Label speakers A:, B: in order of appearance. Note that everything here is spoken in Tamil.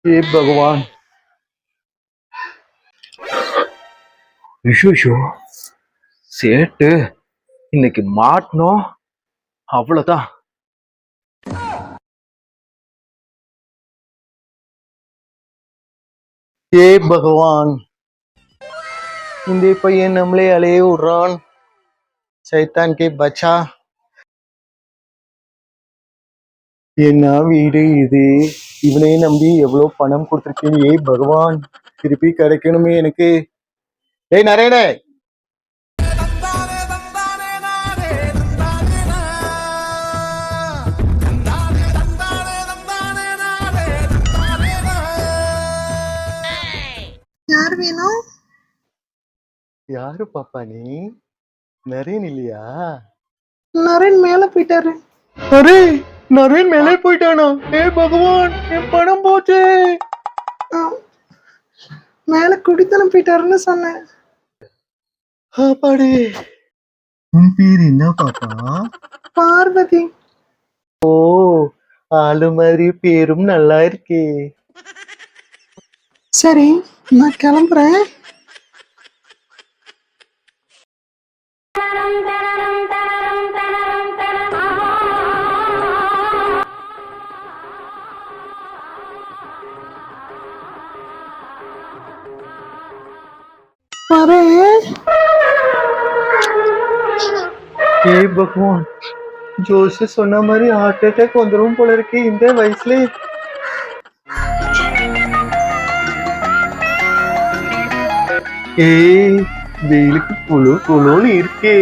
A: हे भगवान ஐயோ சேட்டு இன்னைக்கு மாட்டணும் அவ்வளவுதான் हे भगवान இந்த பையன் நம்மளே அலைய விடுறான் சைத்தான் கே பச்சா என்ன வீடு இது இவனே நம்பி எவ்வளவு பணம் கொடுத்துருக்கேன் ஏ பகவான் திருப்பி கிடைக்கணுமே எனக்கு ஏய் நரேனே
B: யார் வேணும்?
A: யாரு பாப்பா நீ நரேன் இல்லையா
B: நரேன் மேல போயிட்டாரு.
A: அரே நரேன் மேலே போயிட்டானா ஏ பகவான் என் பணம் போச்சு
B: ஆ, மேல குடித்தனம் போயிட்டாருன்னு சொன்னேன்.
A: அப்பாடி உன் பேர் என்ன பாப்பா
B: பார்வதி.
A: ஓ ஆளு மாதிரி பேரும் நல்லா இருக்கே
B: சரி நான் கிளம்புறேன்.
A: ஏ பகவான் ஜோஷ் சொன்ன மாதிரி ஹார்ட் அட்டாக் வந்துடும் போல இருக்கு இந்த வயசுல ஏய் வெயிலுக்கு குழு குழுன்னு இருக்கே